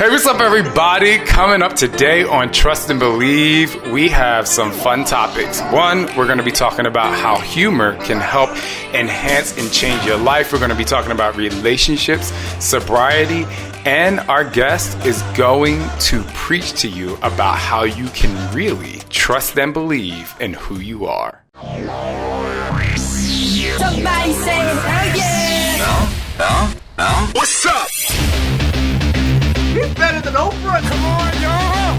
Hey, what's up, everybody? Coming up today on Trust and Believe, we have some fun topics. One, we're going to be talking about how humor can help enhance and change your life. We're going to be talking about relationships, sobriety, and our guest is going to preach to you about how you can really trust and believe in who you are. Somebody say, oh yeah! No. What's up? He's better than Oprah. Come on, y'all.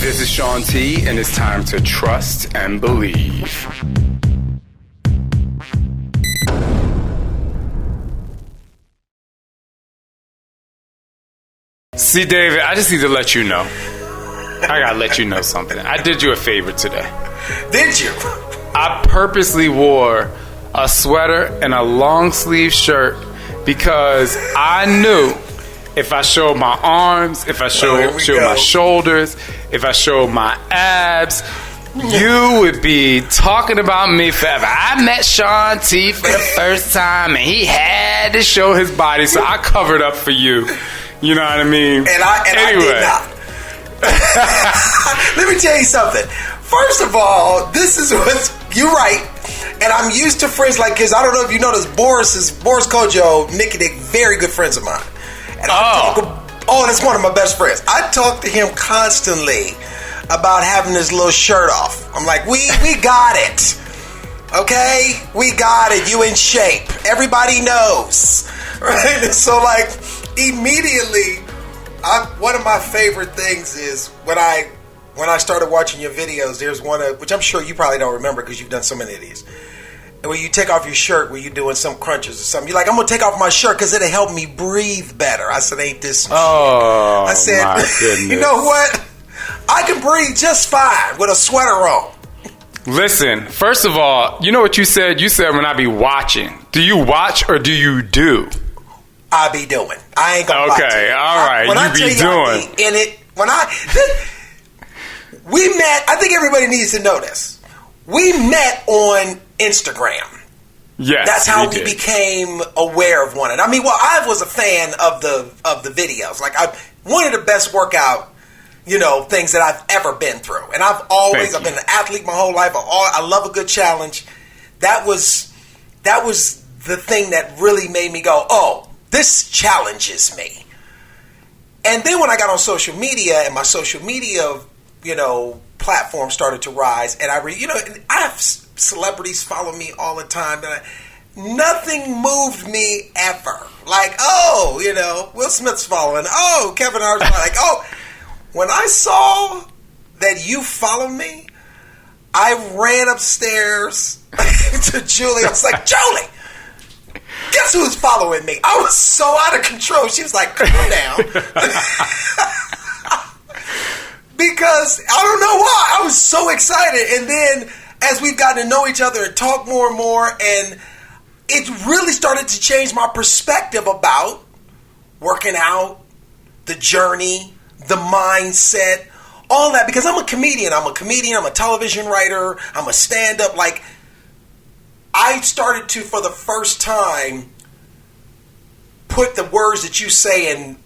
This is Shaun T, and it's time to trust and believe. See, David, I just need to let you know. I gotta let you know something. I did you a favor today. Did you? I purposely wore a sweater and a long sleeve shirt because I knew if I showed my arms, if I showed my shoulders, if I showed my abs, you would be talking about me forever. I met Shaun T for the first time and he had to show his body, so I covered up for you. You know what I mean? And I did not. Let me tell you something. First of all, this is what you're right. And I'm used to friends like, because I don't know if you noticed, Boris Kojo, Nicky Dick, very good friends of mine. And that's one of my best friends. I talk to him constantly about having his little shirt off. I'm like, we got it. Okay? We got it. You in shape. Everybody knows. Right? So like, immediately, one of my favorite things is when I started watching your videos, there's one which I'm sure you probably don't remember because you've done so many of these. And when you take off your shirt, when you're doing some crunches or something, you're like, I'm going to take off my shirt because it'll help me breathe better. I said, ain't this shit? Oh, I said, my goodness. You know what? I can breathe just fine with a sweater on. Listen, first of all, you know what you said? You said when I be watching. Do you watch or do you do? I be doing. I ain't going to lie to you. Okay, all right. You be doing. In it, we met, I think everybody needs to know this. We met on Instagram. Yes, that's how we became aware of one another. I mean, well, I was a fan of the videos. Like, one of the best workout, things that I've ever been through. And I've been an athlete my whole life. I love a good challenge. That was the thing that really made me go, oh, this challenges me. And then when I got on social media and my social media, platform started to rise, and I have celebrities follow me all the time. Nothing moved me ever. Like, Will Smith's following. Oh, Kevin Hart's like, oh. When I saw that you followed me, I ran upstairs to Julie. I was like, Julie, guess who's following me? I was so out of control. She was like, calm down. Because I don't know why. I was so excited. And then as we've gotten to know each other and talk more and more, and it really started to change my perspective about working out, the journey, the mindset, all that. Because I'm a comedian. I'm a television writer. I'm a stand-up. Like, I started to, for the first time, put the words that you say in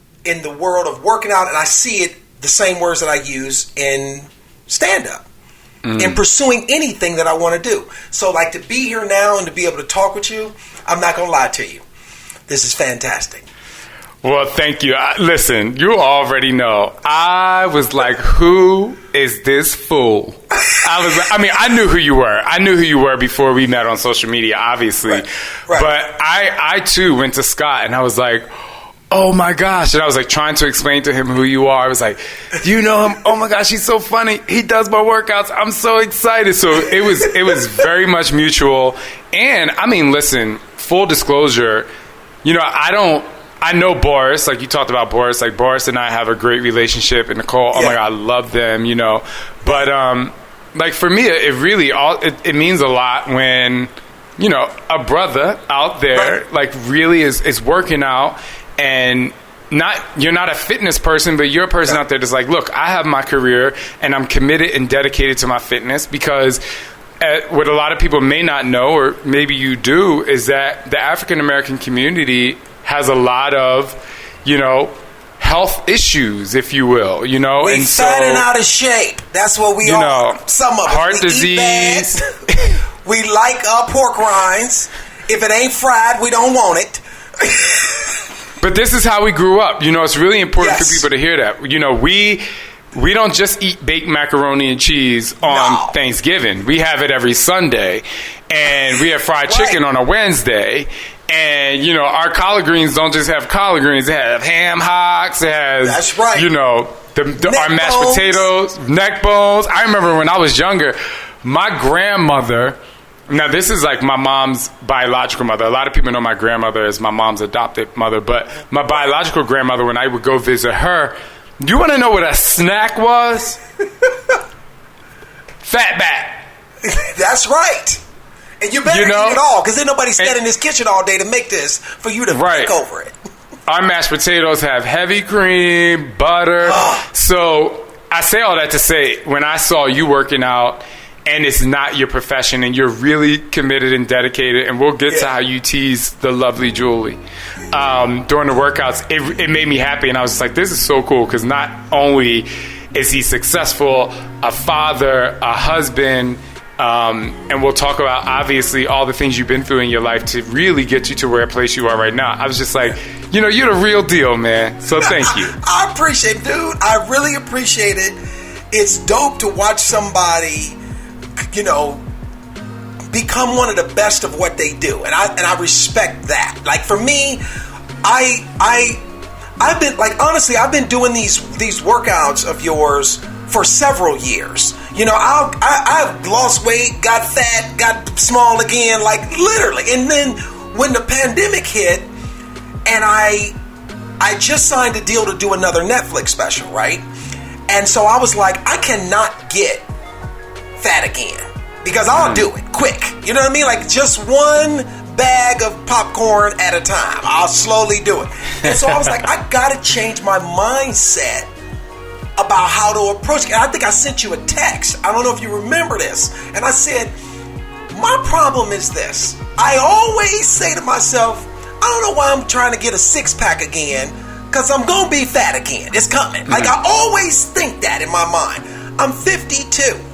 the world of working out, and I see it the same words that I use in stand-up, in pursuing anything that I want to do. So, like, to be here now and to be able to talk with you, I'm not going to lie to you. This is fantastic. Well, thank you. Listen, you already know. I was like, who is this fool? I knew who you were. I knew who you were before we met on social media, obviously. Right. But I, too, went to Scott, and I was like, oh my gosh. And I was like trying to explain to him who you are. I was like, do you know him? Oh my gosh, he's so funny. He does my workouts. I'm so excited. So it was very much mutual. And I mean, listen, full disclosure, I know Boris, like you talked about Boris, like Boris and I have a great relationship, and Nicole, oh my God, I love them, But like for me, it really it means a lot when, a brother out there like really is working out. And you're not a fitness person, but you're a person out there that's like, look, I have my career and I'm committed and dedicated to my fitness because what a lot of people may not know, or maybe you do, is that the African American community has a lot of, health issues, if you will, We and fat and out of shape. That's what we are. Some of us. Heart disease. We like pork rinds. If it ain't fried, we don't want it. But this is how we grew up. It's really important for people to hear that. We don't just eat baked macaroni and cheese on Thanksgiving. We have it every Sunday. And we have fried chicken on a Wednesday. And, our collard greens don't just have collard greens. They have ham hocks. It has, that's right. Our mashed potatoes, neck bones. I remember when I was younger, my grandmother... Now, this is like my mom's biological mother. A lot of people know my grandmother as my mom's adopted mother. But my biological grandmother, when I would go visit her... You want to know what a snack was? Fatback. That's right. And you better eat it all, because then nobody's standing in this kitchen all day to make this for you to take over it. Our mashed potatoes have heavy cream, butter. So I say all that to say, when I saw you working out, and it's not your profession, and you're really committed and dedicated, and we'll get to how you tease the lovely Julie during the workouts, it made me happy, and I was just like, this is so cool, because not only is he successful, a father, a husband, and we'll talk about, obviously, all the things you've been through in your life to really get you to where a place you are right now. I was just like, you're the real deal, man, so thank you. I appreciate it, dude. I really appreciate it. It's dope to watch somebody... become one of the best of what they do, and I respect that. Like for me, I've been honestly, I've been doing these workouts of yours for several years. I've lost weight, got fat, got small again, like literally. And then when the pandemic hit, and I just signed a deal to do another Netflix special, right? And so I was like, I cannot get fat again, because I'll do it quick. You know what I mean? Like just one bag of popcorn at a time. I'll slowly do it. And so I was like, I gotta change my mindset about how to approach it. And I think I sent you a text. I don't know if you remember this. And I said, my problem is this. I always say to myself, I don't know why I'm trying to get a six-pack again, because I'm gonna be fat again. It's coming. Like I always think that in my mind. I'm 52.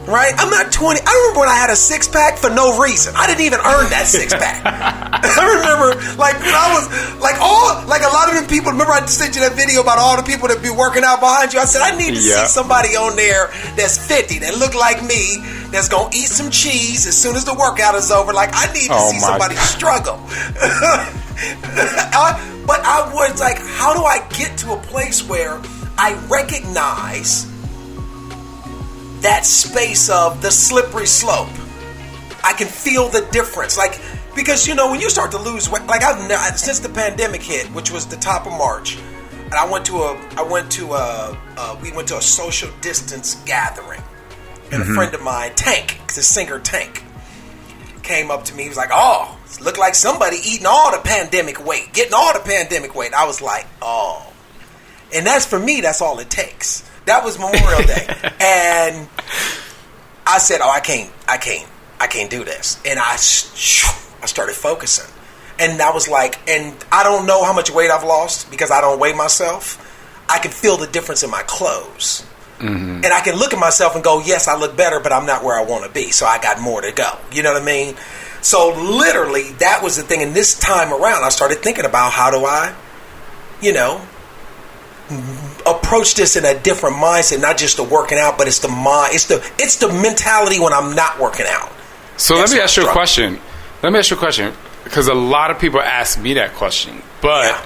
Right? I'm not 20. I remember when I had a six-pack for no reason. I didn't even earn that six-pack. I remember, when I was, a lot of the people, remember I sent you that video about all the people that be working out behind you? I said, I need to see somebody on there that's 50, that look like me, that's going to eat some cheese as soon as the workout is over. Like, I need to see somebody struggle. But I was like, how do I get to a place where I recognize that space of the slippery slope? I can feel the difference. Because, when you start to lose weight, since the pandemic hit, which was the top of March, and we went to a social distance gathering, and a friend of mine, Tank, the singer Tank, came up to me. He was like, oh, it looked like somebody eating all the pandemic weight, getting all the pandemic weight. I was like, oh. And that's, for me, that's all it takes. That was Memorial Day. And I said, oh, I can't do this. And I started focusing. And I was like, and I don't know how much weight I've lost because I don't weigh myself. I can feel the difference in my clothes. Mm-hmm. And I can look at myself and go, yes, I look better, but I'm not where I want to be. So I got more to go. You know what I mean? So literally, that was the thing. And this time around, I started thinking about how do I, approach this in a different mindset, not just the working out, but it's the mind, it's the mentality when I'm not working out. So let me ask you a question, because a lot of people ask me that question, but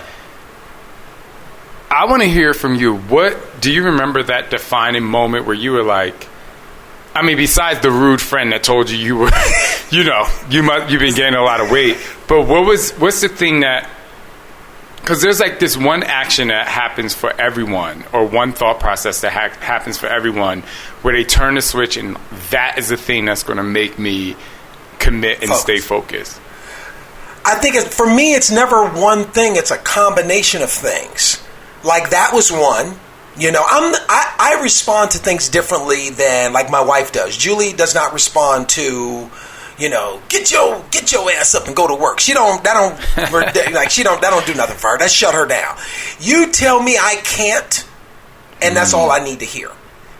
I want to hear from you. What do you remember that defining moment where you were like, I mean, besides the rude friend that told you were, you've been gaining a lot of weight, but what's the thing that, because there's this one action that happens for everyone, or one thought process that happens for everyone, where they turn the switch, and that is the thing that's going to make me commit and stay focused. I think for me, it's never one thing. It's a combination of things. Like that was one. I respond to things differently than like my wife does. Julie does not respond to, get your ass up and go to work. That don't do nothing for her. That shut her down. You tell me I can't, and that's all I need to hear.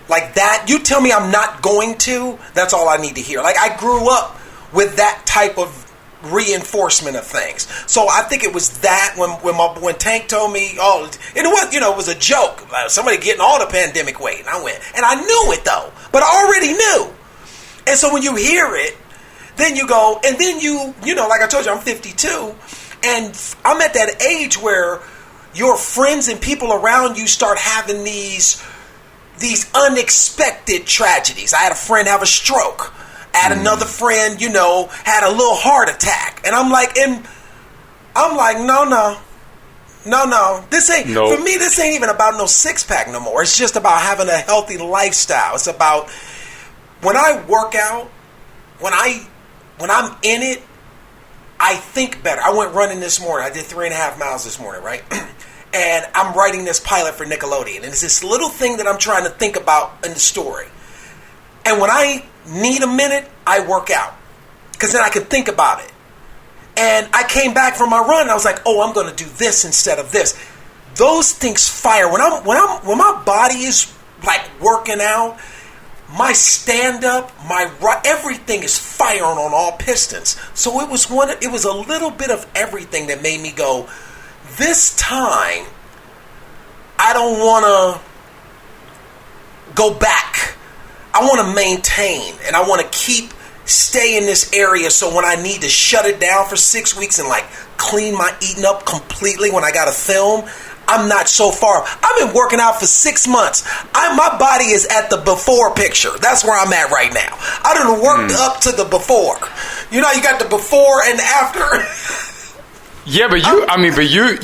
Like that, you tell me I'm not going to, that's all I need to hear. Like, I grew up with that type of reinforcement of things. So I think it was that when Tank told me, and it was a joke. Somebody getting all the pandemic weight. And I went, and I knew it though, but I already knew. And so when you hear it, then you go, and then like I told you, I'm 52, and I'm at that age where your friends and people around you start having these unexpected tragedies. I had a friend have a stroke. I had another friend, had a little heart attack. And I'm like, no. This ain't, for me, this ain't even about no six-pack no more. It's just about having a healthy lifestyle. It's about, when I work out, when I'm in it, I think better. I went running this morning. I did 3.5 miles this morning, right? And I'm writing this pilot for Nickelodeon. And it's this little thing that I'm trying to think about in the story. And when I need a minute, I work out. Because then I can think about it. And I came back from my run and I was like, I'm going to do this instead of this. Those things fire. When my body is like working out, my stand-up, everything is firing on all pistons. So it was a little bit of everything that made me go, this time, I don't want to go back. I want to maintain, and I want to stay in this area, so when I need to shut it down for 6 weeks and like clean my eating up completely when I got to film, I'm not so far. I've been working out for 6 months. My body is at the before picture. That's where I'm at right now. I done worked up to the before. You got the before and after. Yeah, but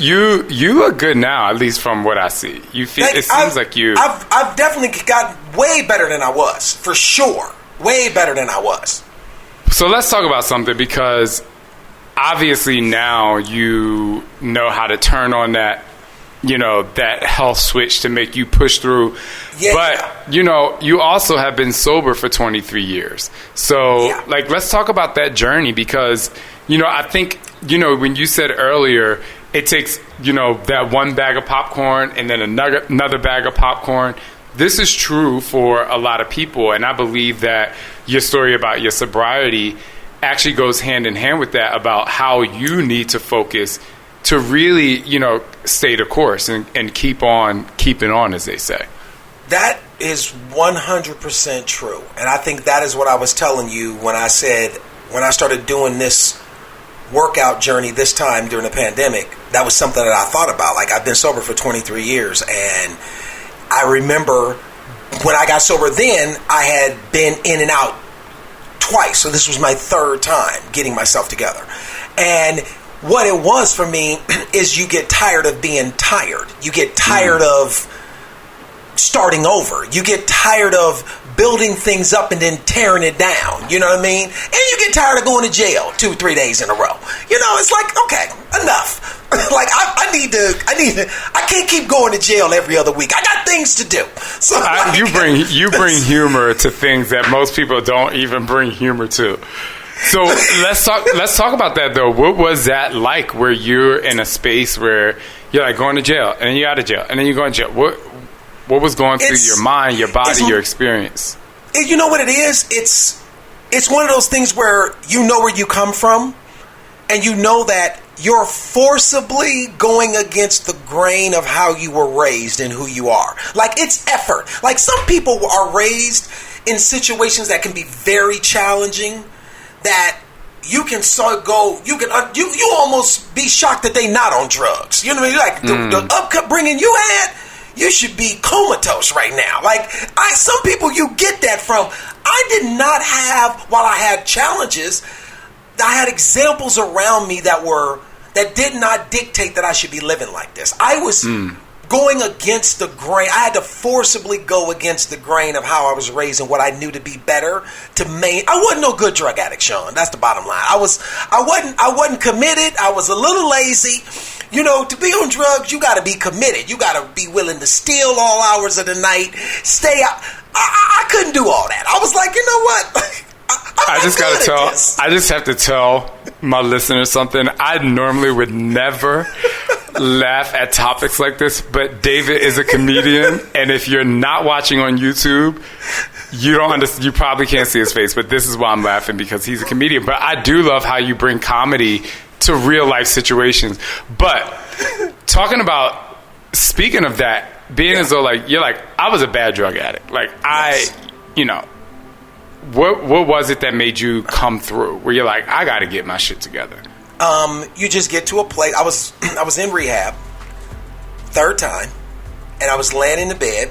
you are good now, at least from what I see. You feel it seems like you. I've definitely gotten way better than I was, for sure. Way better than I was. So let's talk about something, because obviously now you know how to turn on that, that health switch to make you push through. Yeah. But you also have been sober for 23 years. So let's talk about that journey, because I think. When you said earlier, it takes, that one bag of popcorn and then another bag of popcorn. This is true for a lot of people. And I believe that your story about your sobriety actually goes hand in hand with that, about how you need to focus to really, stay the course and keep on keeping on, as they say. That is 100% true. And I think that is what I was telling you when I started doing this workout journey this time during the pandemic. That was something that I thought about. Like, I've been sober for 23 years, and I remember when I got sober then, I had been in and out twice. So this was my third time getting myself together. And what it was for me is you get tired of being tired. You get tired of starting over. You get tired of building things up and then tearing it down. You know what I mean? And you get tired of going to jail 2-3 days in a row. It's like, okay, enough. Like, I can't keep going to jail every other week. I got things to do. So you bring humor to things that most people don't even bring humor to. So let's talk about that though. What was that like, where you're in a space where you're like going to jail and then you're out of jail and then you're going to jail? What was going through your mind, your body, your experience? You know what it is? It's one of those things where you know where you come from, and you know that you're forcibly going against the grain of how you were raised and who you are. Like, it's effort. Like, some people are raised in situations that can be very challenging, that you can you almost be shocked that they not on drugs. You know what I mean? Like, the upbringing you had, you should be comatose right now. Like, some people you get that from. I did not have, while I had challenges, I had examples around me that did not dictate that I should be living like this. I was going against the grain. I had to forcibly go against the grain of how I was raised and what I knew to be better I wasn't no good drug addict, Shaun. That's the bottom line. I wasn't committed. I was a little lazy. To be on drugs, you got to be committed. You got to be willing to steal all hours of the night, stay out. I couldn't do all that. I was like, you know what? I I just have to tell my listeners something. I normally would never laugh at topics like this, but David is a comedian, and if you're not watching on YouTube, you probably can't see his face, but this is why I'm laughing, because he's a comedian. But I do love how you bring comedy to real life situations. But speaking of that, being as though you're like, I was a bad drug addict. What was it that made you come through where you're like, I got to get my shit together? You just get to a place. I was in rehab, third time, and I was laying in the bed.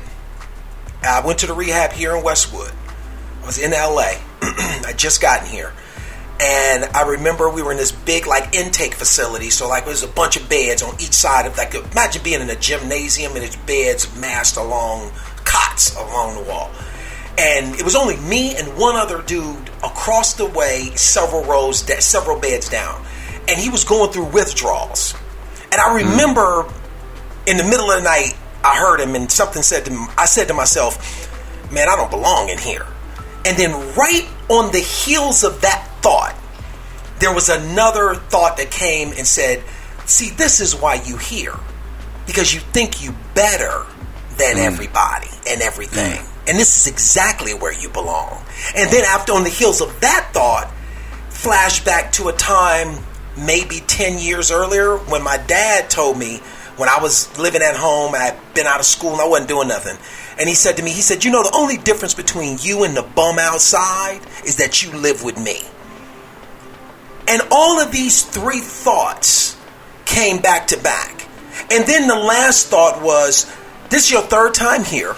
I went to the rehab here in Westwood. I was in LA. I just gotten here. And I remember we were in this big intake facility. So there's a bunch of beds on each side of imagine being in a gymnasium and it's beds massed along cots along the wall. And it was only me and one other dude across the way, several beds down. And he was going through withdrawals. And I remember in the middle of the night, I heard him and something said to him. I said to myself, man, I don't belong in here. And then right on the heels of that thought, there was another thought that came and said, see, this is why you here. Because you think you better than everybody and everything. And this is exactly where you belong. And then on the heels of that thought, flashback to a time maybe 10 years earlier when my dad told me, when I was living at home, I had been out of school and I wasn't doing nothing. And he said to me, the only difference between you and the bum outside is that you live with me. And all of these three thoughts came back to back. And then the last thought was, this is your third time here.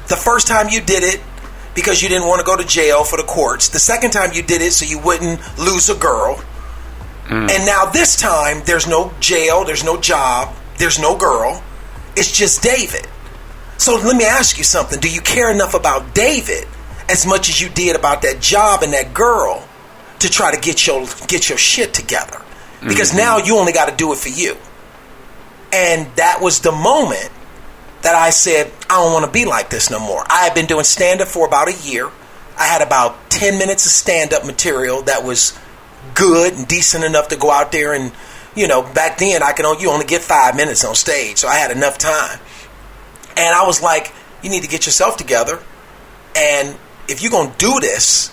The first time you did it because you didn't want to go to jail for the courts. The second time you did it so you wouldn't lose a girl. And now this time, there's no jail, there's no job, there's no girl. It's just David. So let me ask you something. Do you care enough about David as much as you did about that job and that girl to try to get your shit together? Because now you only got to do it for you. And that was the moment that I said, I don't want to be like this no more. I had been doing stand-up for about a year. I had about 10 minutes of stand-up material that was good and decent enough to go out there and, back then you only get 5 minutes on stage. So I had enough time. And I was like, you need to get yourself together. And if you're going to do this,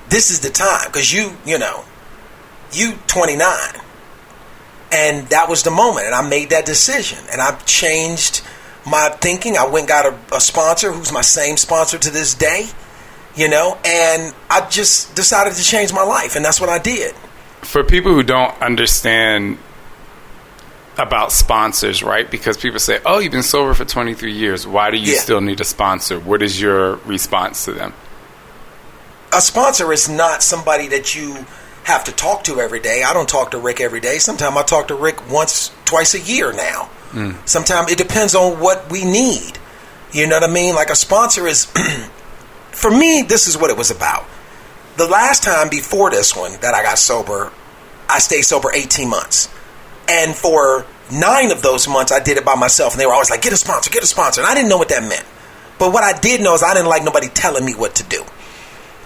this is the time. Because you 29. And that was the moment. And I made that decision. And I changed my thinking. I went and got a sponsor who's my same sponsor to this day. And I just decided to change my life. And that's what I did. For people who don't understand about sponsors, right? Because people say, oh, you've been sober for 23 years. Why do you still need a sponsor? What is your response to them? A sponsor is not somebody that you have to talk to every day. I don't talk to Rick every day. Sometimes I talk to Rick twice a year now. Sometimes it depends on what we need. You know what I mean? Like a sponsor is... For me, this is what it was about. The last time before this one that I got sober, I stayed sober 18 months. And for 9 of those months, I did it by myself. And they were always like, get a sponsor, get a sponsor. And I didn't know what that meant. But what I did know is I didn't like nobody telling me what to do.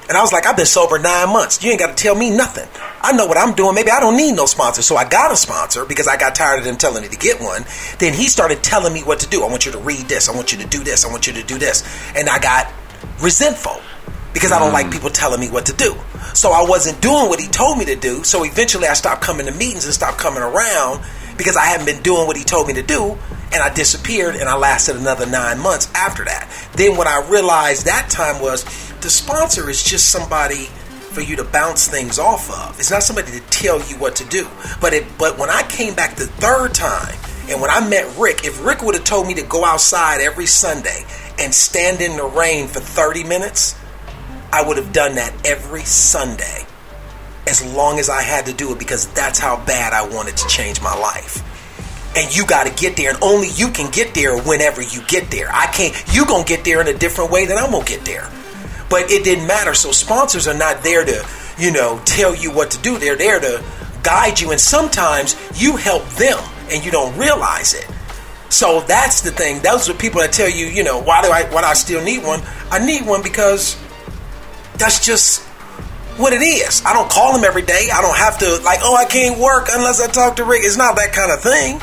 And I was like, I've been sober 9 months. You ain't got to tell me nothing. I know what I'm doing. Maybe I don't need no sponsor. So I got a sponsor because I got tired of them telling me to get one. Then he started telling me what to do. I want you to read this. I want you to do this. I want you to do this. And I got resentful because I don't like people telling me what to do. So I wasn't doing what he told me to do. So eventually I stopped coming to meetings and stopped coming around because I hadn't been doing what he told me to do. And I disappeared, and I lasted another 9 months after that. Then what I realized that time was the sponsor is just somebody for you to bounce things off of. It's not somebody to tell you what to do. But when I came back the third time, and when I met Rick, if Rick would have told me to go outside every Sunday and stand in the rain for 30 minutes, I would have done that every Sunday as long as I had to do it, because that's how bad I wanted to change my life. And you got to get there, and only you can get there whenever you get there. I can't. You gonna get there in a different way than I'm gonna get there. But it didn't matter. So sponsors are not there to, tell you what to do. They're there to guide you, and sometimes you help them and you don't realize it. So that's the thing. Those are people that tell you, why do I still need one? I need one because that's just what it is. I don't call him every day. I don't have to I can't work unless I talk to Rick. It's not that kind of thing,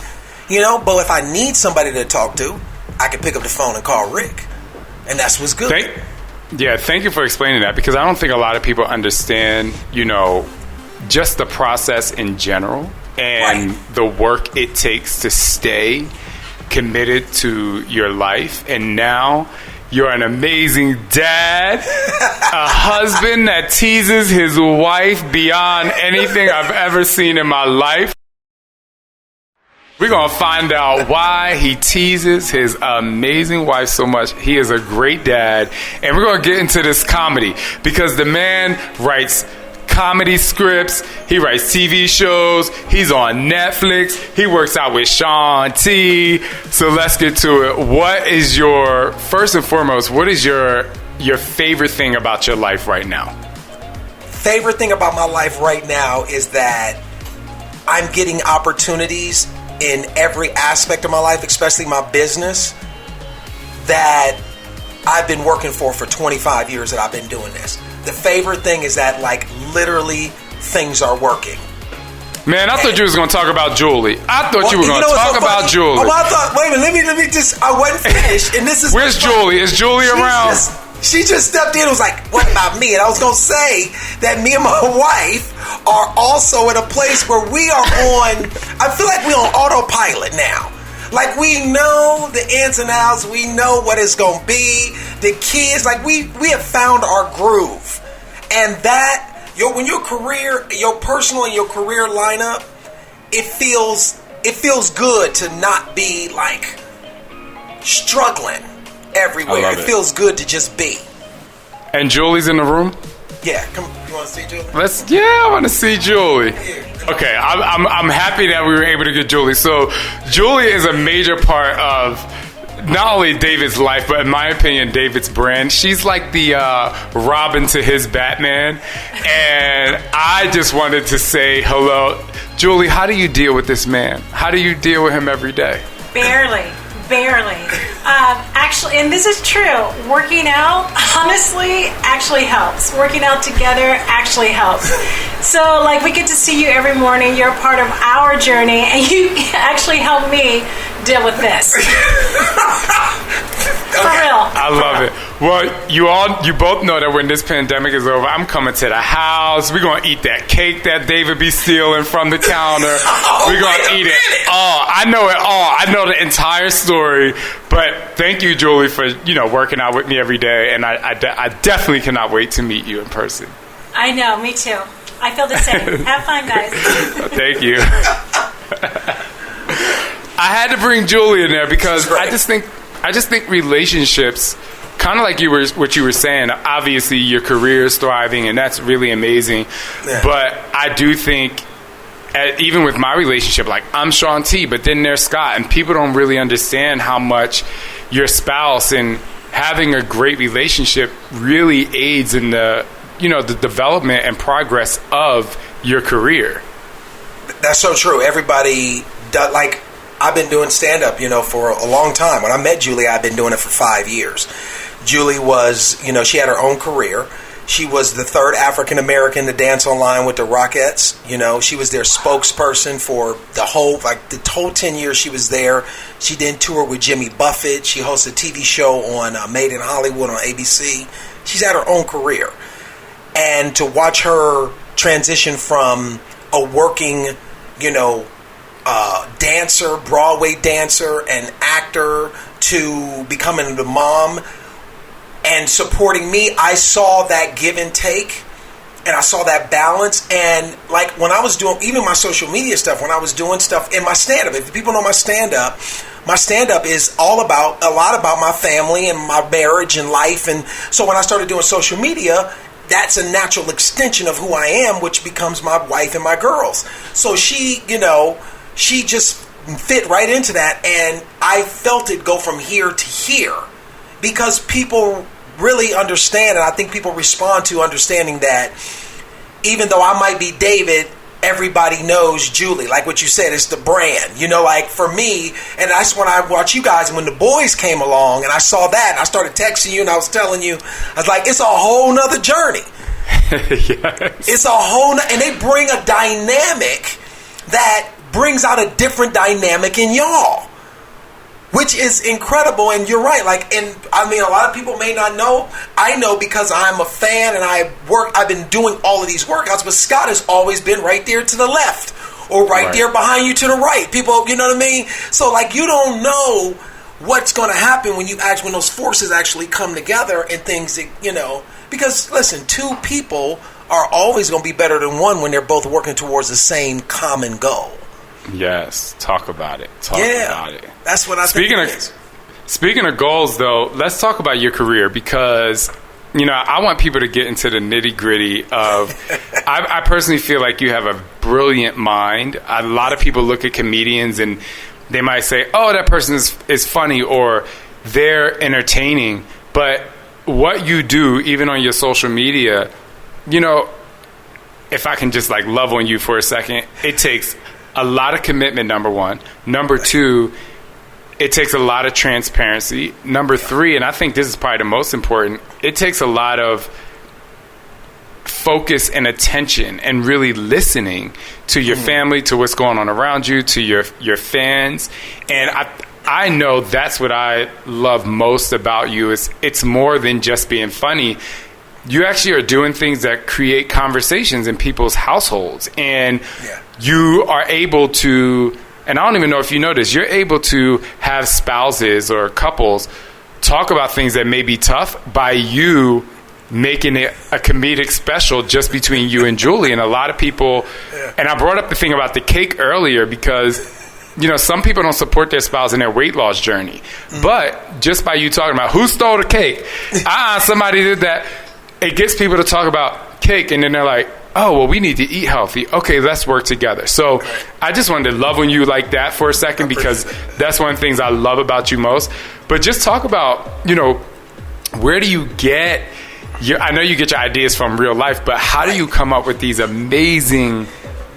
But if I need somebody to talk to, I can pick up the phone and call Rick, and that's what's good. Thank you for explaining that, because I don't think a lot of people understand, just the process in general and the work it takes to stay committed to your life. And now you're an amazing dad, a husband that teases his wife beyond anything I've ever seen in my life. We're going to find out why he teases his amazing wife so much. He is a great dad. And we're going to get into this comedy, because the man writes comedy scripts. He writes TV shows. He's on Netflix. He works out with Shaun T. So let's get to it. First and foremost, what is your favorite thing about your life right now? Favorite thing about my life right now is that I'm getting opportunities in every aspect of my life, especially my business, that I've been working for 25 years that I've been doing this. The favorite thing is that, literally, things are working. Man, I thought you was going to talk about Julie. I thought you were going to talk about Julie. Oh, I thought, wait a minute, let me just, I wasn't finished. And this is Where's Julie? Is Julie around? She just stepped in and was like, what about me? And I was going to say that me and my wife are also at a place where we are I feel like we're on autopilot now. We know the ins and outs. We know what it's going to be. The kids, we have found our groove. And that, when your career, your personal and your career line up, it feels good to not be, struggling everywhere. It feels good to just be. And Julie's in the room? Yeah, come. You want to see Julie? I want to see Julie. Okay, I'm happy that we were able to get Julie. So Julie is a major part of not only David's life, but in my opinion, David's brand. She's like the Robin to his Batman. And I just wanted to say hello. Julie, how do you deal with this man? How do you deal with him every day? Barely. Actually, and this is true, working out, honestly, actually helps. Working out together actually helps. So, we get to see you every morning. You're a part of our journey, and you actually help me deal with this. For real. I love it. Well, you both know that when this pandemic is over, I'm coming to the house. We're going to eat that cake that David be stealing from the counter. We're going to eat it all. I know it all. I know the entire story. But thank you, Julie, for, working out with me every day. And I definitely cannot wait to meet you in person. I know. Me too. I feel the same. Have fun, guys. Thank you. I had to bring Julie in there because I just think relationships, kind of like what you were saying, obviously your career is thriving and that's really amazing. Yeah. But I do think, even with my relationship, I'm Shaun T, but then there's Scott, and people don't really understand how much your spouse and having a great relationship really aids in the development and progress of your career. That's so true. Everybody does, I've been doing stand-up, for a long time. When I met Julie, I've been doing it for 5 years. Julie was, she had her own career. She was the third African-American to dance online with the RUCKUS. She was their spokesperson for the whole 10 years she was there. She did tour with Jimmy Buffett. She hosted a TV show on Made in Hollywood on ABC. She's had her own career. And to watch her transition from a working, dancer, Broadway dancer, and actor, to becoming the mom and supporting me, I saw that give and take, and I saw that balance. And when I was doing even my social media stuff, when I was doing stuff in my stand-up, if people know my stand-up is a lot about my family and my marriage and life. And so when I started doing social media, that's a natural extension of who I am, which becomes my wife and my girls. So she just fit right into that, and I felt it go from here to here because people really understand, and I think people respond to understanding that even though I might be David, everybody knows Julie. Like what you said, it's the brand. For me, and that's when I watch you guys, when the boys came along and I saw that, and I started texting you and I was telling you, I was like, it's a whole nother journey. Yes. It's a whole, and they bring a dynamic that brings out a different dynamic in y'all, which is incredible. And you're right. Like, and I mean, a lot of people may not know. I know because I'm a fan and I've been doing all of these workouts, but Scott has always been right there to the left or right there behind you to the right. People, you know what I mean? So like, you don't know what's going to happen when those forces actually come together and things that, you know, because listen, two people are always going to be better than one when they're both working towards the same common goal. Yes, talk about it. Talk about it. That's what I think it is. Speaking of goals, though, let's talk about your career because, you know, I want people to get into the nitty-gritty of... I personally feel like you have a brilliant mind. A lot of people look at comedians and they might say, oh, that person is funny or they're entertaining. But what you do, even on your social media, you know, if I can just like love on you for a second, it takes a lot of commitment, number one. Number two, it takes a lot of transparency. Number three, and I think this is probably the most important, it takes a lot of focus and attention and really listening to your family, to what's going on around you, to your fans. And I know that's what I love most about you is it's more than just being funny. You actually are doing things that create conversations in people's households. And you are able to, and I don't even know if you know this, you're able to have spouses or couples talk about things that may be tough by you making it a comedic special just between you and Julie. And a lot of people, and I brought up the thing about the cake earlier because, you know, some people don't support their spouse in their weight loss journey. But just by you talking about who stole the cake, somebody did that, it gets people to talk about cake, and then they're like, oh, well, we need to eat healthy. Okay, let's work together. So I just wanted to love on you like that for a second because that's one of the things I love about you most. But just talk about, you know, where do you get I know you get your ideas from real life, but how do you come up with these amazing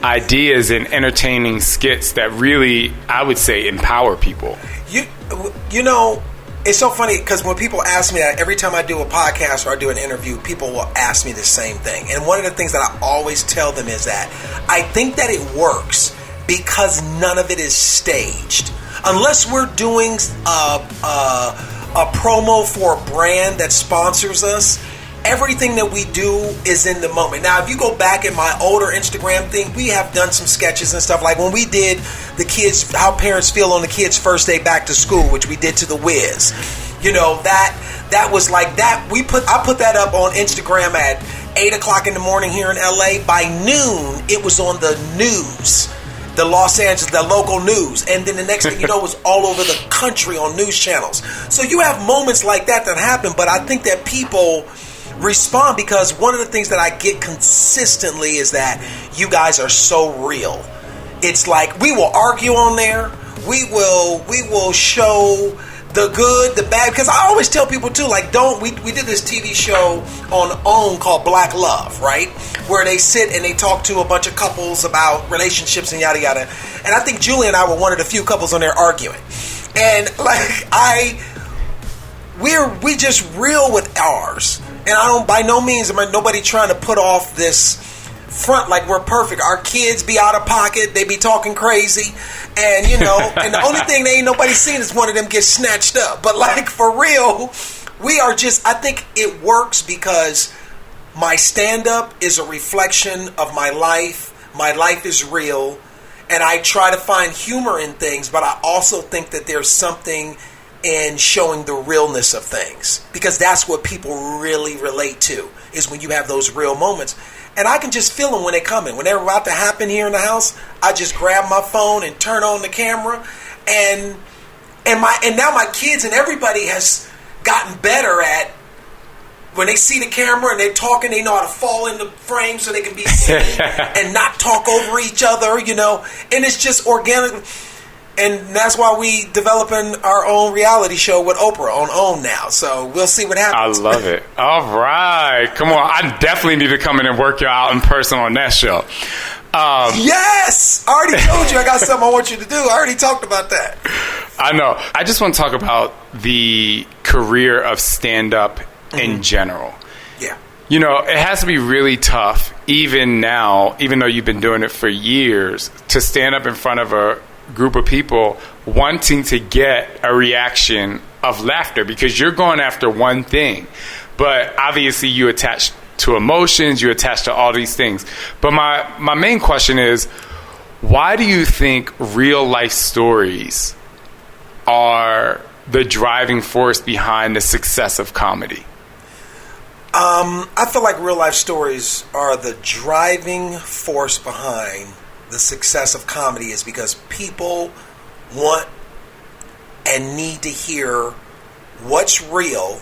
ideas and entertaining skits that really, I would say, empower people? You know, it's so funny because when people ask me that, every time I do a podcast or I do an interview, people will ask me the same thing. And one of the things that I always tell them is that I think that it works because none of it is staged. Unless we're doing a promo for a brand that sponsors us, everything that we do is in the moment. Now, if you go back in my older Instagram thing, we have done some sketches and stuff. Like when we did the kids, how parents feel on the kids' first day back to school, which we did to the Wiz. You know, that was like that. I put that up on Instagram at 8 o'clock in the morning here in LA. By noon, it was on the news. The Los Angeles, the local news. And then the next thing you know, it was all over the country on news channels. So you have moments like that happen, but I think that people respond because one of the things that I get consistently is that you guys are so real. It's like we will argue on there. We will show the good, the bad, because I always tell people too, like, we did this TV show on OWN called Black Love, right? Where they sit and they talk to a bunch of couples about relationships and yada yada. And I think Julie and I were one of the few couples on there arguing. And like we just real with ours. And I don't, by no means am I nobody trying to put off this front like we're perfect. Our kids be out of pocket, they be talking crazy, and you know, and the only thing they ain't nobody seen is one of them get snatched up. But like for real, we are just, I think it works because my stand-up is a reflection of my life. My life is real, and I try to find humor in things, but I also think that there's something in showing the realness of things, because that's what people really relate to, is when you have those real moments. And I can just feel them when they come in. When they're about to happen here in the house, I just grab my phone and turn on the camera, and now my kids and everybody has gotten better at, when they see the camera and they're talking, they know how to fall in the frame so they can be seen and not talk over each other, you know. And it's just organic. And that's why we developing our own reality show with Oprah on OWN now. So we'll see what happens. I love it. All right. Come on. I definitely need to come in and work you out in person on that show. Yes! I already told you I got something I want you to do. I already talked about that. I know. I just want to talk about the career of stand-up in general. Yeah. you know, it has to be really tough, even now, even though you've been doing it for years, to stand up in front of a group of people wanting to get a reaction of laughter, because you're going after one thing. But obviously you attach to emotions, you attach to all these things. But my main question is, why do you think real life stories are the driving force behind the success of comedy? I feel like real life stories are the driving force behind the success of comedy, is because people want and need to hear what's real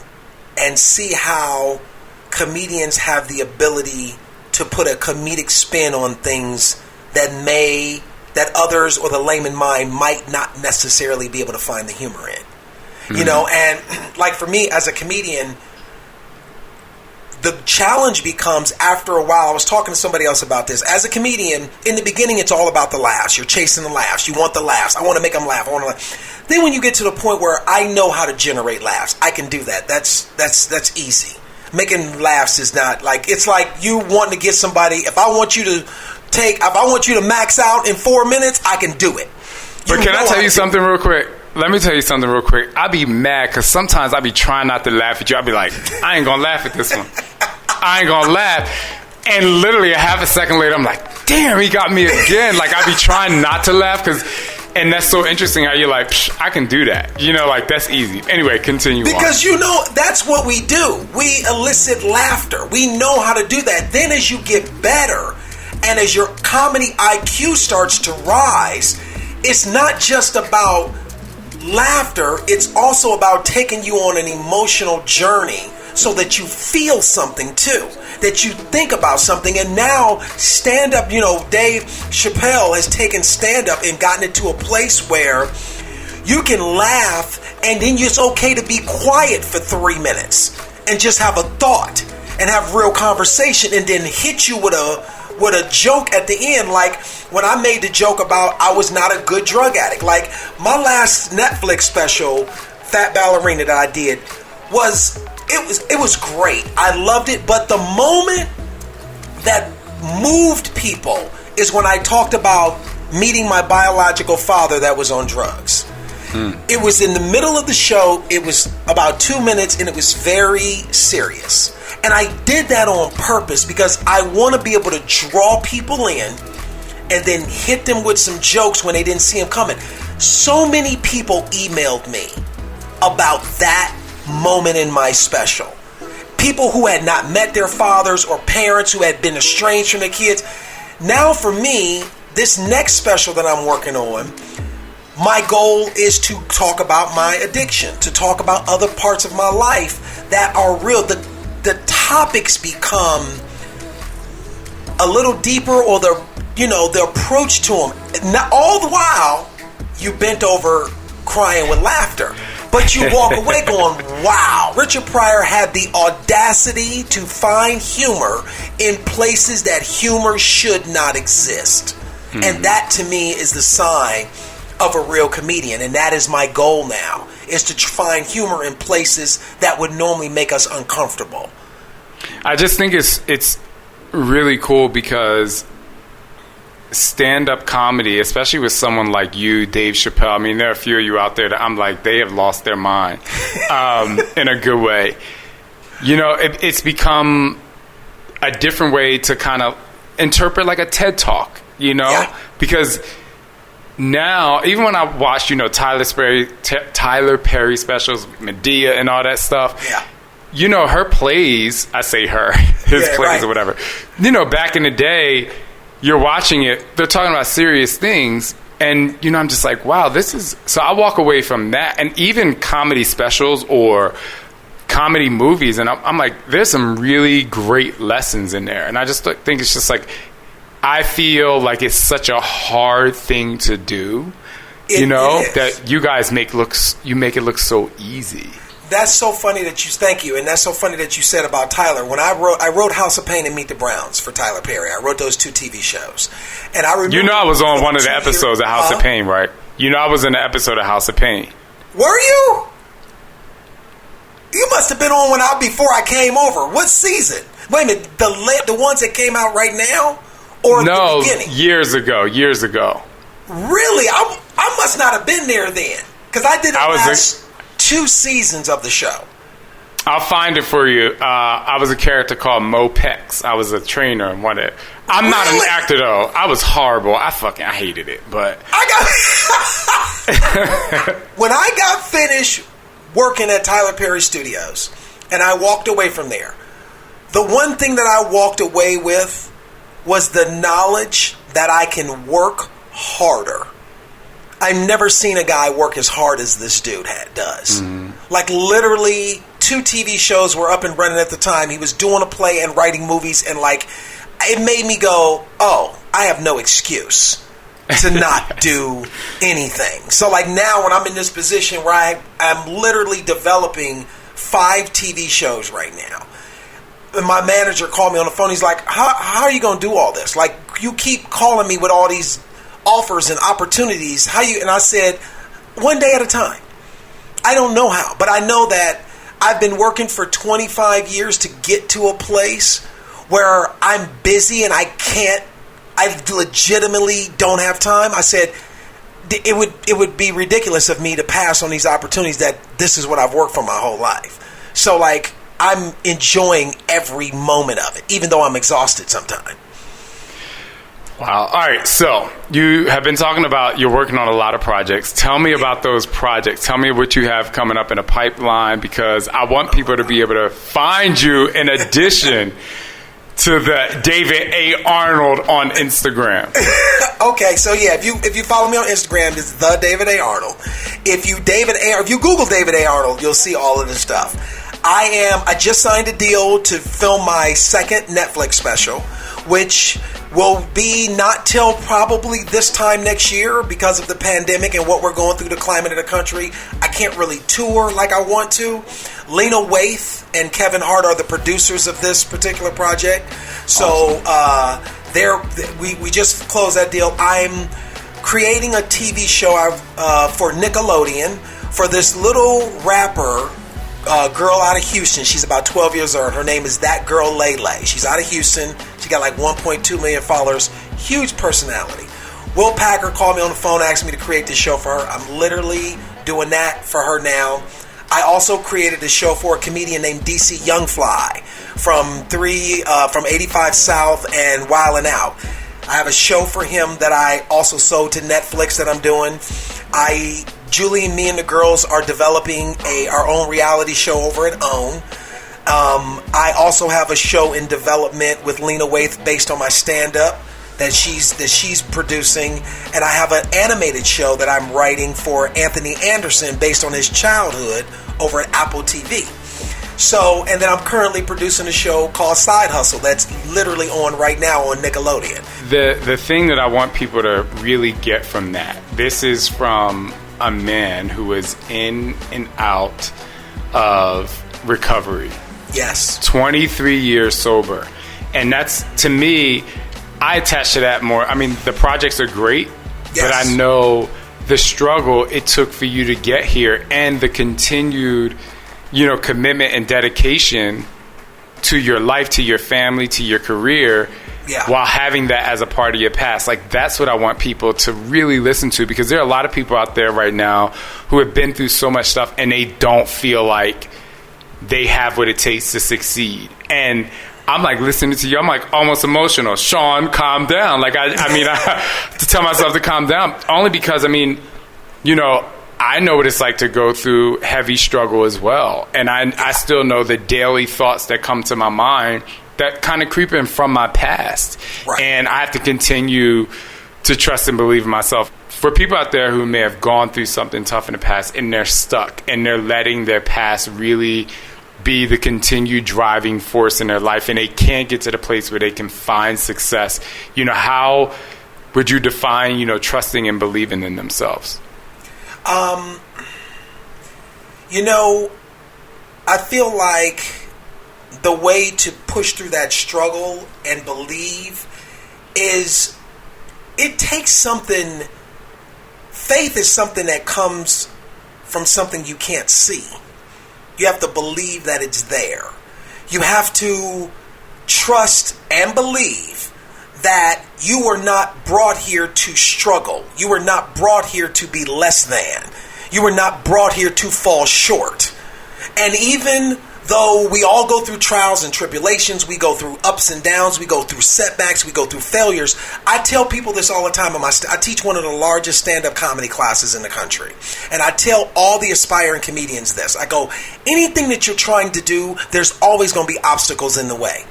and see how comedians have the ability to put a comedic spin on things that others or the layman mind might not necessarily be able to find the humor in. Mm-hmm. You know, and like for me as a comedian, the challenge becomes, after a while, I was talking to somebody else about this. As a comedian, in the beginning, it's all about the laughs. You're chasing the laughs. You want the laughs. I want to make them laugh. I want to laugh. Then when you get to the point where I know how to generate laughs, I can do that. That's easy. Making laughs is not like, it's like you wanting to get somebody, if I want you to max out in 4 minutes, I can do it. But can I tell you something real quick? Let me tell you something real quick. I be mad because sometimes I be trying not to laugh at you. I be like, I ain't going to laugh at this one. I ain't going to laugh. And literally a half a second later, I'm like, damn, he got me again. Like, I be trying not to laugh and that's so interesting how you're like, I can do that. You know, like, that's easy. Anyway, continue on. Because, you know, that's what we do. We elicit laughter. We know how to do that. Then as you get better and as your comedy IQ starts to rise, it's not just about laughter, it's also about taking you on an emotional journey so that you feel something too, that you think about something. And now stand-up, you know, Dave Chappelle has taken stand-up and gotten it to a place where you can laugh and then it's okay to be quiet for 3 minutes and just have a thought and have real conversation, and then hit you with a joke at the end. Like when I made the joke about I was not a good drug addict. Like my last Netflix special, Fat Ballerina, that I did it was great. I loved it. But the moment that moved people is when I talked about meeting my biological father that was on drugs. It was in the middle of the show. It was about 2 minutes and it was very serious. And I did that on purpose because I want to be able to draw people in and then hit them with some jokes when they didn't see them coming. So many people emailed me about that moment in my special. People who had not met their fathers or parents who had been estranged from their kids. Now for me, this next special that I'm working on, my goal is to talk about my addiction, to talk about other parts of my life that are real. The topics become a little deeper, or the approach to them. Not all the while you bent over crying with laughter, but you walk away going, wow, Richard Pryor had the audacity to find humor in places that humor should not exist. And that to me is the sign of a real comedian, and that is my goal now, is to find humor in places that would normally make us uncomfortable. I just think it's really cool because stand-up comedy, especially with someone like you, Dave Chappelle, I mean, there are a few of you out there that I'm like, they have lost their mind in a good way. You know, it's become a different way to kind of interpret like a TED Talk, you know? Yeah. Because now, even when I watched, you know, Tyler Perry specials, Medea and all that stuff, yeah. You know, her plays, I say her, his plays right. Or whatever. You know, back in the day, you're watching it, they're talking about serious things, and, you know, I'm just like, wow, this is... So I walk away from that, and even comedy specials or comedy movies, and I'm like, there's some really great lessons in there. And I just think it's just like, I feel like it's such a hard thing to do, that you guys make it look so easy. That's so funny thank you, and that's so funny that you said about Tyler. When I wrote House of Pain and Meet the Browns for Tyler Perry. I wrote those 2 TV shows, and I remember. You know, I was on one of the episodes of House of Pain, right? You know, I was in the episode of House of Pain. Were you? You must have been on when before I came over. What season? Wait a minute, the ones that came out right now, or no, the beginning? Years ago. Really? I must not have been there then, because I did the last 2 seasons of the show. I'll find it for you. I was a character called Mo Pex. I was a trainer and one. I'm not an actor though. I was horrible. I hated it. But when I got finished working at Tyler Perry Studios, and I walked away from there, the one thing that I walked away with was the knowledge that I can work harder. I've never seen a guy work as hard as this dude does. Like literally 2 TV shows were up and running at the time. He was doing a play and writing movies, and like it made me go, oh, I have no excuse to not do anything. So like now when I'm in this position where I'm literally developing 5 TV shows right now. And my manager called me on the phone. He's like, how are you going to do all this? Like, you keep calling me with all these offers and opportunities. And I said, one day at a time. I don't know how, but I know that I've been working for 25 years to get to a place where I'm busy and I legitimately don't have time. I said, it would be ridiculous of me to pass on these opportunities that this is what I've worked for my whole life. So like, I'm enjoying every moment of it, even though I'm exhausted sometimes. Wow. All right. So you have been talking about you're working on a lot of projects. Tell me about those projects. Tell me what you have coming up in a pipeline, because I want people to be able to find you in addition to the David A Arnold on Instagram. Okay, so yeah, if you follow me on Instagram, it's the David A Arnold. If you Google David A Arnold, you'll see all of this stuff. I just signed a deal to film my second Netflix special, which will be not till probably this time next year because of the pandemic and what we're going through, the climate of the country. I can't really tour like I want to. Lena Waithe and Kevin Hart are the producers of this particular project. So we just closed that deal. I'm creating a TV show for Nickelodeon for this little rapper girl out of Houston. She's about 12 years old. Her name is That Girl Lele. She's out of Houston. She got like 1.2 million followers. Huge personality. Will Packer called me on the phone, asked me to create this show for her. I'm literally doing that for her now. I also created a show for a comedian named DC Youngfly from 85 South and Wildin' Out. I have a show for him that I also sold to Netflix that I'm doing. Julie and me and the girls are developing our own reality show over at OWN. I also have a show in development with Lena Waithe based on my stand-up that she's producing, and I have an animated show that I'm writing for Anthony Anderson based on his childhood over at Apple TV. So, and then I'm currently producing a show called Side Hustle that's literally on right now on Nickelodeon. The thing that I want people to really get from that, this is from a man who was in and out of recovery. Yes. 23 years sober. And that's, to me, I attach to that more. I mean, the projects are great, yes, but I know the struggle it took for you to get here and the continued, commitment and dedication to your life, to your family, to your career, while having that as a part of your past. Like, that's what I want people to really listen to, because there are a lot of people out there right now who have been through so much stuff and they don't feel like they have what it takes to succeed. And I'm like listening to you, I'm like almost emotional. Shaun, calm down. Like, I have to tell myself to calm down, only because, I know what it's like to go through heavy struggle as well. And I still know the daily thoughts that come to my mind that kind of creep in from my past. Right. And I have to continue to trust and believe in myself. For people out there who may have gone through something tough in the past and they're stuck and they're letting their past really be the continued driving force in their life and they can't get to the place where they can find success, how would you define, trusting and believing in themselves? I feel like the way to push through that struggle and believe is it takes something. Faith is something that comes from something you can't see. You have to believe that it's there. You have to trust and believe that you were not brought here to struggle. You were not brought here to be less than. You were not brought here to fall short. And even though we all go through trials and tribulations, we go through ups and downs, we go through setbacks, we go through failures. I tell people this all the time. I teach one of the largest stand-up comedy classes in the country. And I tell all the aspiring comedians this. I go, anything that you're trying to do, there's always going to be obstacles in the way.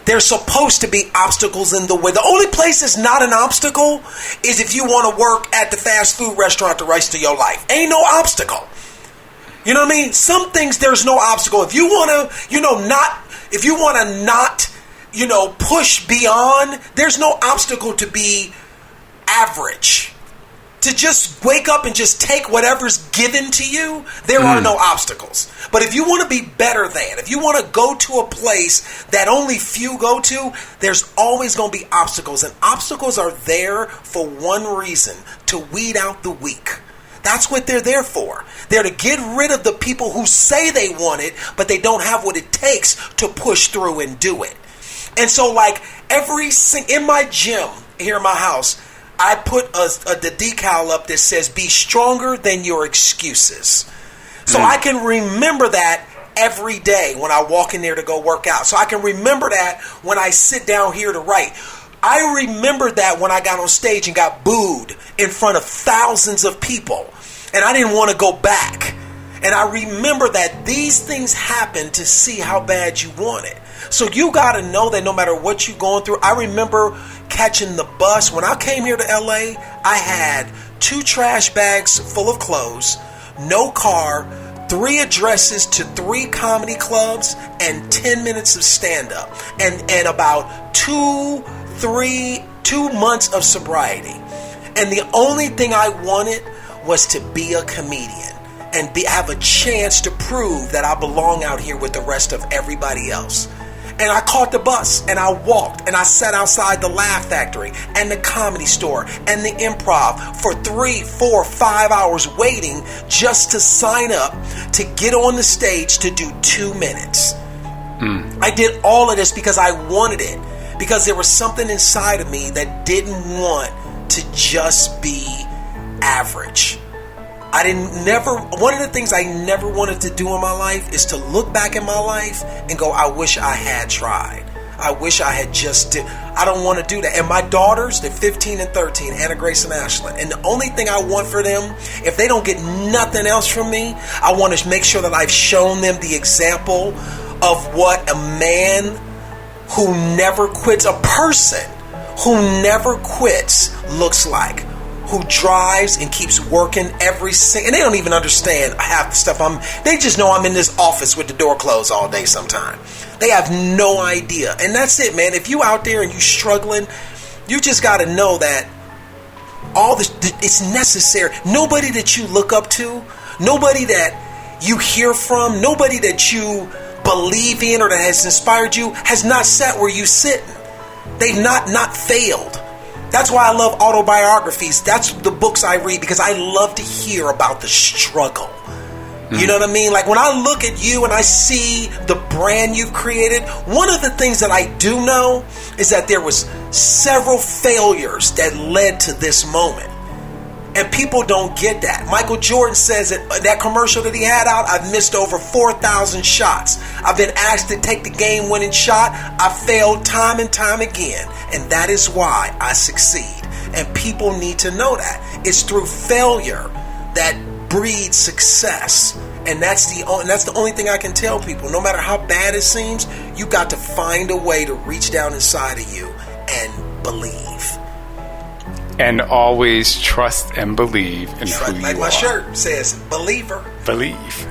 There's supposed to be obstacles in the way. The only place that's not an obstacle is if you want to work at the fast food restaurant the rest of your life. Ain't no obstacle. You know what I mean? Some things there's no obstacle. If you want to, not push beyond, there's no obstacle to be average. To just wake up and just take whatever's given to you, there are no obstacles. But if you want to be better than, if you want to go to a place that only few go to, there's always going to be obstacles. And obstacles are there for one reason, to weed out the weak. That's what they're there for. They're to get rid of the people who say they want it, but they don't have what it takes to push through and do it. And so in my gym here in my house, I put the decal up that says, be stronger than your excuses. So I can remember that every day when I walk in there to go work out. So I can remember that when I sit down here to write. I remember that when I got on stage and got booed in front of thousands of people. And I didn't want to go back. And I remember that these things happen to see how bad you want it. So you got to know that no matter what you're going through. I remember catching the bus. When I came here to LA, I had 2 trash bags full of clothes, no car, 3 addresses to 3 comedy clubs, and 10 minutes of stand-up. And about 2 months of sobriety. And the only thing I wanted was to be a comedian and have a chance to prove that I belong out here with the rest of everybody else. And I caught the bus and I walked and I sat outside the Laugh Factory and the Comedy Store and the Improv for 3, 4, 5 hours waiting just to sign up to get on the stage to do 2 minutes. I did all of this because I wanted it, because there was something inside of me that didn't want to just be average. One of the things I never wanted to do in my life is to look back in my life and go, I wish I had tried. I wish I had I don't want to do that. And my daughters, they're 15 and 13, Anna Grace and Ashlyn. And the only thing I want for them, if they don't get nothing else from me, I want to make sure that I've shown them the example of what a man who never quits, a person who never quits looks like, who drives and keeps working and they don't even understand half the stuff they just know I'm in this office with the door closed all day sometime. They have no idea. And that's it, man. If you out there and you struggling, you just got to know that all this, it's necessary. Nobody that you look up to, nobody that you hear from, nobody that you believe in or that has inspired you has not sat where you sitting. They've not failed. That's why I love autobiographies. That's the books I read, because I love to hear about the struggle. You know what I mean? Like when I look at you and I see the brand you've created, one of the things that I do know is that there was several failures that led to this moment. And people don't get that. Michael Jordan says that commercial that he had out, I've missed over 4,000 shots. I've been asked to take the game-winning shot. I failed time and time again. And that is why I succeed. And people need to know that. It's through failure that breeds success. And that's the only thing I can tell people. No matter how bad it seems, you got to find a way to reach down inside of you and believe. And always trust and believe in who you are. Like my shirt says, believer. Believe.